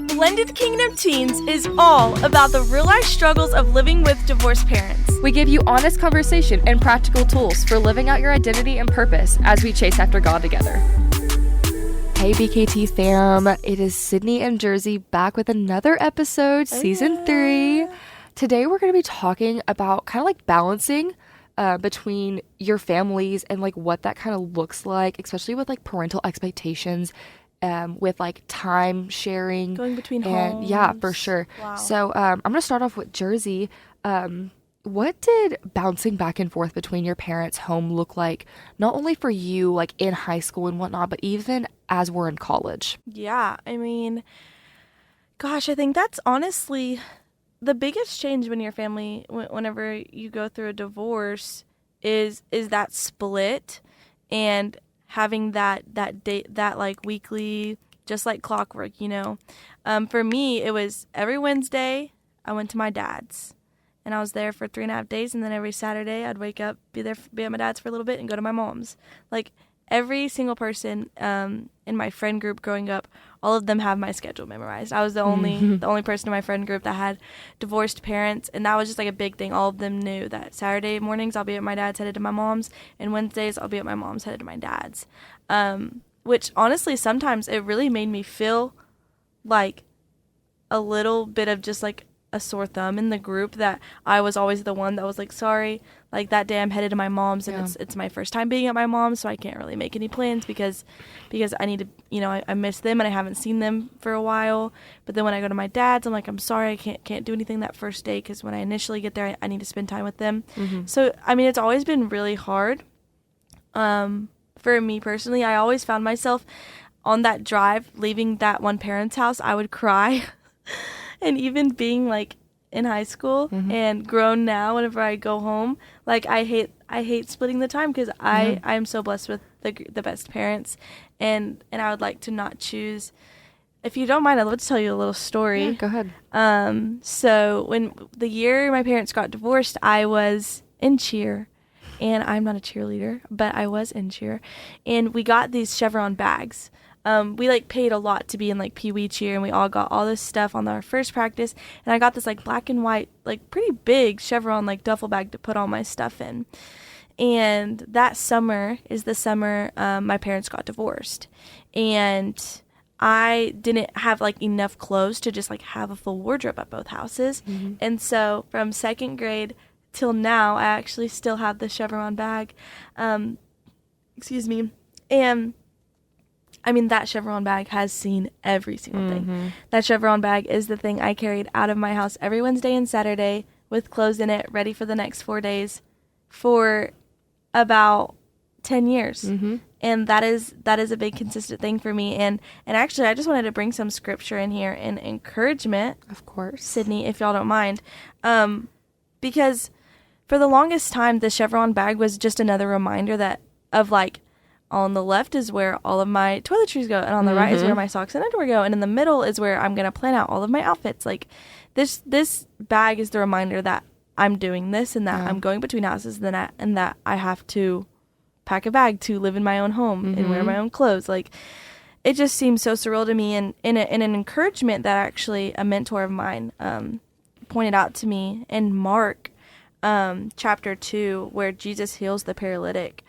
Blended Kingdom Teens is all about the real-life struggles of living with divorced parents. We give you honest conversation and practical tools for living out your identity and purpose as we chase after God together. Hey BKT fam, it is Sidney and Jerzi back with another episode, season 3. Today we're going to be talking about kind of like balancing between your families and like what that kind of looks like, especially with like parental expectations, with like time sharing. Going between homes. Yeah, for sure. Wow. So I'm going to start off with Jerzi. What did bouncing back and forth between your parents' home look like, not only for you, like in high school and whatnot, but even as we're in college? Yeah, I mean, gosh, I think that's honestly the biggest change when your family, whenever you go through a divorce, is that split and having that date, that like weekly, just like clockwork, you know. For me, it was every Wednesday I went to my dad's. And I was there for 3.5 days, and then every Saturday I'd wake up, be at my dad's for a little bit, and go to my mom's. Like, every single person in my friend group growing up, all of them have my schedule memorized. I was the only person in my friend group that had divorced parents, and that was just like a big thing. All of them knew that Saturday mornings I'll be at my dad's headed to my mom's, and Wednesdays I'll be at my mom's headed to my dad's. Which honestly, sometimes it really made me feel like a little bit of just like a sore thumb in the group, that I was always the one that was like, sorry, like that day I'm headed to my mom's, and it's my first time being at my mom's, so I can't really make any plans because I need to, you know, I miss them and I haven't seen them for a while. But then when I go to my dad's, I'm like, I'm sorry, I can't do anything that first day because when I initially get there, I need to spend time with them. So I mean, it's always been really hard. For me personally, I always found myself on that drive leaving that one parent's house, I would cry. And even being like in high school and grown now, whenever I go home, like I hate splitting the time because I am so blessed with the best parents, and I would like to not choose. If you don't mind, I'd love to tell you a little story. Yeah, go ahead. So when the year my parents got divorced, I was in cheer, and I'm not a cheerleader, but I was in cheer, and we got these Chevron bags. We like paid a lot to be in like Pee Wee cheer, and we all got all this stuff on our first practice, and I got this like black and white, like pretty big Chevron like duffel bag to put all my stuff in. And that summer is the summer my parents got divorced, and I didn't have like enough clothes to just like have a full wardrobe at both houses. And so from second grade till now, I actually still have the Chevron bag. Excuse me. And I mean, that Chevron bag has seen every single thing. That Chevron bag is the thing I carried out of my house every Wednesday and Saturday with clothes in it, ready for the next 4 days for about 10 years. And that is a big consistent thing for me. And actually, I just wanted to bring some scripture in here and encouragement. Of course. Sydney, if y'all don't mind. Because for the longest time, the Chevron bag was just another reminder that of like, on the left is where all of my toiletries go, and on the right is where my socks and underwear go, and in the middle is where I'm going to plan out all of my outfits. Like, this bag is the reminder that I'm doing this, and that I'm going between houses, and that I have to pack a bag to live in my own home and wear my own clothes. Like, it just seems so surreal to me, and in an encouragement that actually a mentor of mine pointed out to me in Mark chapter 2, where Jesus heals the paralytic.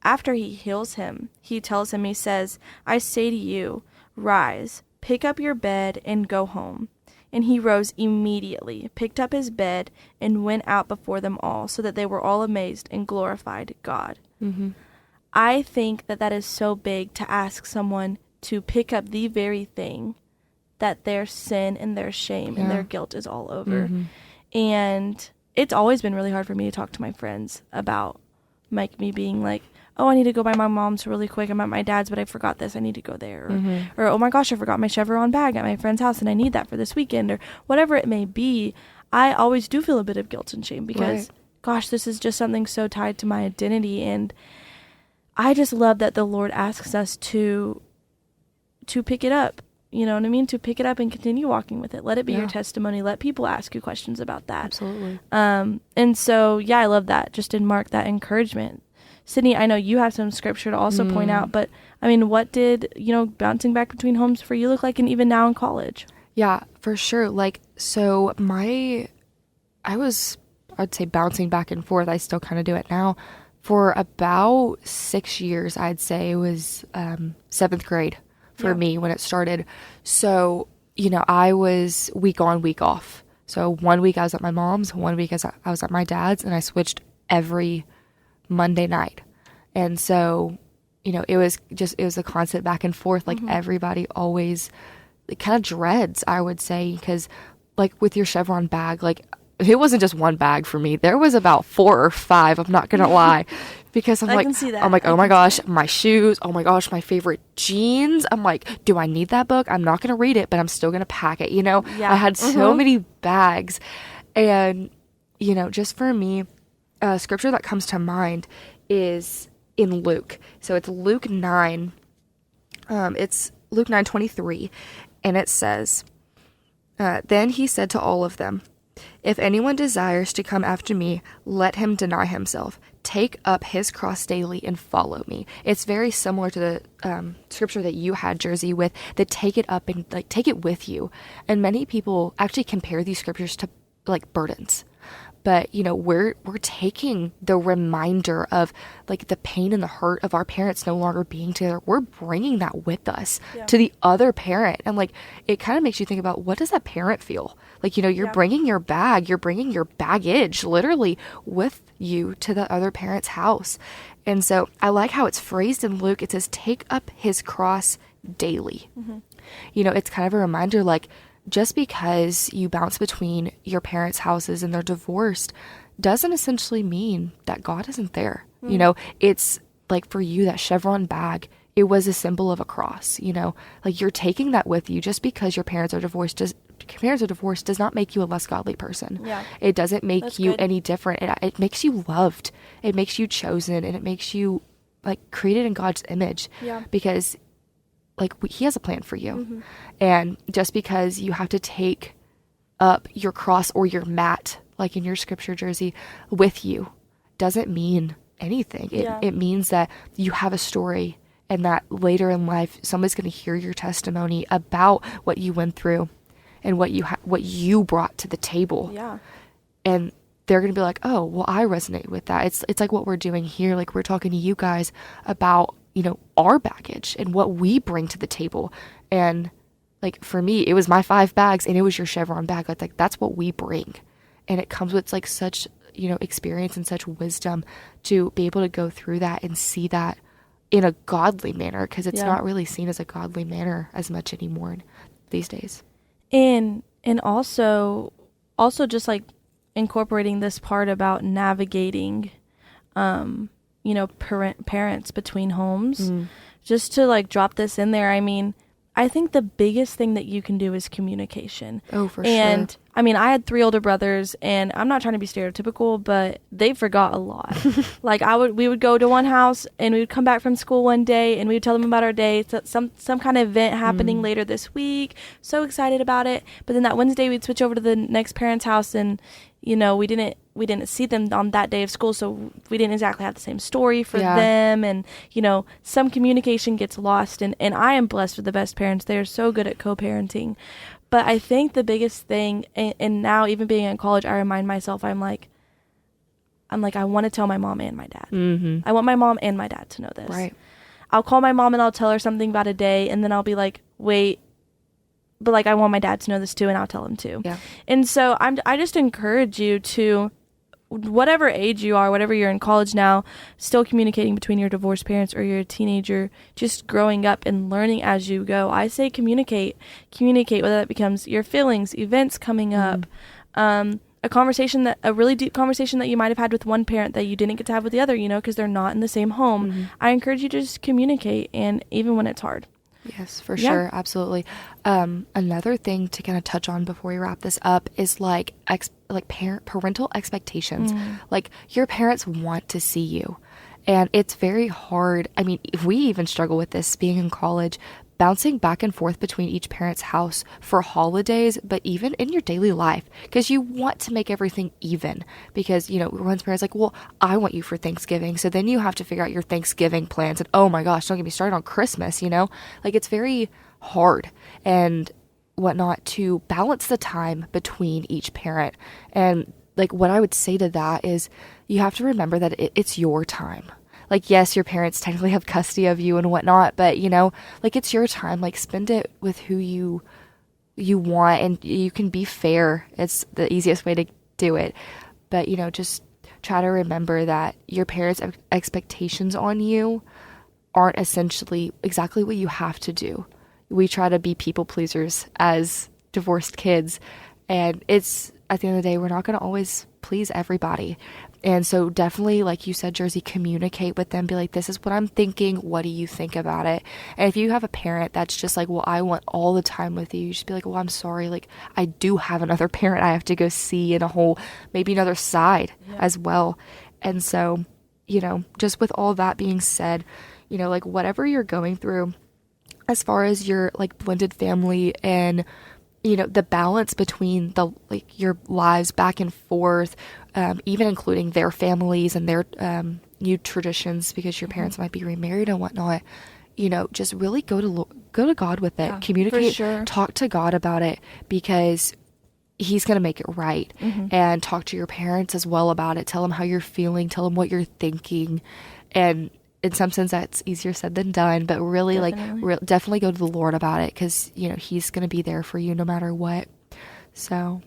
After he heals him, he tells him, he says, I say to you, rise, pick up your bed, and go home. And he rose immediately, picked up his bed, and went out before them all, so that they were all amazed and glorified God. I think that is so big, to ask someone to pick up the very thing that their sin and their shame and their guilt is all over. And it's always been really hard for me to talk to my friends about like me being like, oh, I need to go by my mom's really quick. I'm at my dad's, but I forgot this. I need to go there. Or oh my gosh, I forgot my Chevron bag at my friend's house, and I need that for this weekend, or whatever it may be. I always do feel a bit of guilt and shame because, gosh, this is just something so tied to my identity. And I just love that the Lord asks us to pick it up. You know what I mean? To pick it up and continue walking with it. Let it be your testimony. Let people ask you questions about that. Absolutely. And so, I love that. Just in Mark, that encouragement. Sydney, I know you have some scripture to also point out, but I mean, what did, bouncing back between homes for you look like, and even now in college? Yeah, for sure. Like, so I'd say bouncing back and forth. I still kind of do it now. For about 6 years, I'd say it was 7th grade for me when it started. So, I was week on, week off. So 1 week I was at my mom's, 1 week I was at my dad's, and I switched every Monday night. And so, it was a constant back and forth. Like everybody always kind of dreads, I would say, because like with your Chevron bag, like it wasn't just one bag for me. There was about 4 or 5. I'm not going to lie, because I'm like, oh my gosh, my shoes. Oh my gosh, my favorite jeans. I'm like, do I need that book? I'm not going to read it, but I'm still going to pack it. I had so many bags, and, just for me, scripture that comes to mind is in Luke. So it's Luke 9. It's Luke 9:23, and it says, then he said to all of them, if anyone desires to come after me, let him deny himself, take up his cross daily and follow me. It's very similar to the scripture that you had, Jerzi, with the take it up and like take it with you. And many people actually compare these scriptures to like burdens. But, we're taking the reminder of like the pain and the hurt of our parents no longer being together. We're bringing that with us to the other parent. And like, it kind of makes you think about, what does that parent feel? Like, you're bringing your bag, you're bringing your baggage literally with you to the other parent's house. And so I like how it's phrased in Luke. It says, take up his cross daily. It's kind of a reminder, like, just because you bounce between your parents' houses and they're divorced doesn't essentially mean that God isn't there. It's like for you, that Chevron bag, it was a symbol of a cross, like you're taking that with you. Just because your parents are divorced does not make you a less godly person. Yeah. It doesn't make That's you good. Any different. It makes you loved. It makes you chosen, and it makes you like created in God's image. Yeah. Because like he has a plan for you. And just because you have to take up your cross or your mat, like in your scripture, Jerzi, with you, doesn't mean anything. It means that you have a story, and that later in life, somebody's going to hear your testimony about what you went through and what you brought to the table. Yeah. And they're going to be like, oh, well, I resonate with that. It's like what we're doing here. Like, we're talking to you guys about, our baggage and what we bring to the table. And like, for me, it was my 5 bags, and it was your Chevron bag. Like that's what we bring. And it comes with like such, experience and such wisdom to be able to go through that and see that in a godly manner, because it's not really seen as a godly manner as much anymore these days. And also just like incorporating this part about navigating, parents between homes, just to like drop this in there. I mean, I think the biggest thing that you can do is communication. Oh, for sure. And I mean, I had 3 older brothers, and I'm not trying to be stereotypical, but they forgot a lot. Like we would go to one house, and we would come back from school one day, and we would tell them about our day, some kind of event happening later this week. So excited about it. But then that Wednesday we'd switch over to the next parent's house, and we didn't see them on that day of school, so we didn't exactly have the same story for them. And some communication gets lost, and I am blessed with the best parents. They are so good at co-parenting. But I think the biggest thing, and now even being in college, I remind myself, I'm like, I want to tell my mom and my dad. I want my mom and my dad to know this. Right. I'll call my mom and I'll tell her something about a day, and then I'll be like, wait, but like I want my dad to know this too, and I'll tell him too. Yeah. And so I just encourage you to, whatever age you are, whatever you're in college now, still communicating between your divorced parents, or you're a teenager, just growing up and learning as you go. I say communicate, whether that becomes your feelings, events coming up, a really deep conversation that you might have had with one parent that you didn't get to have with the other, because they're not in the same home. I encourage you to just communicate, and even when it's hard. Yes, for sure. Absolutely. Another thing to kind of touch on before we wrap this up is like parental expectations. Like, your parents want to see you, and it's very hard. I mean, we even struggle with this being in college, bouncing back and forth between each parent's house for holidays, but even in your daily life, because you want to make everything even. Because, one parent's like, well, I want you for Thanksgiving. So then you have to figure out your Thanksgiving plans. And oh my gosh, don't get me started on Christmas, Like, it's very hard and whatnot to balance the time between each parent. And like, what I would say to that is you have to remember that it's your time. Like, yes, your parents technically have custody of you and whatnot, but, like, it's your time. Like, spend it with who you want, and you can be fair. It's the easiest way to do it. But, just try to remember that your parents' expectations on you aren't essentially exactly what you have to do. We try to be people pleasers as divorced kids, and it's, at the end of the day, we're not going to always please everybody. And so definitely, like you said, Jerzi, communicate with them. Be like, this is what I'm thinking. What do you think about it? And if you have a parent that's just like, well, I want all the time with you, just be like, well, I'm sorry. Like, I do have another parent I have to go see in maybe another side as well. And so, just with all that being said, like, whatever you're going through, as far as your like blended family and the balance between your lives back and forth, even including their families and their new traditions, because your parents might be remarried and whatnot, just really go to God with it. Yeah, communicate, sure. Talk to God about it, because He's going to make it right. And talk to your parents as well about it. Tell them how you're feeling. Tell them what you're thinking. And in some sense, that's easier said than done, but really, definitely go to the Lord about it, because, He's going to be there for you no matter what. So,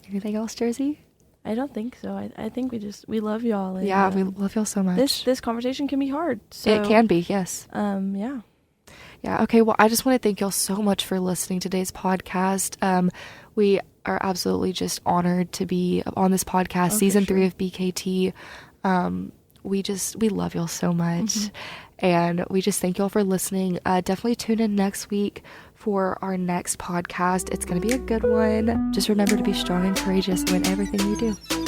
anything else, Jerzi? I don't think so. I think we love y'all. And, yeah, we love y'all so much. This conversation can be hard. So, it can be, yes. Yeah. Yeah, okay, well, I just want to thank y'all so much for listening to today's podcast. We are absolutely just honored to be on this podcast, season 3 of BKT. We love y'all so much, and we just thank y'all for listening. Definitely tune in next week for our next podcast. It's going to be a good one. Just remember to be strong and courageous in everything you do.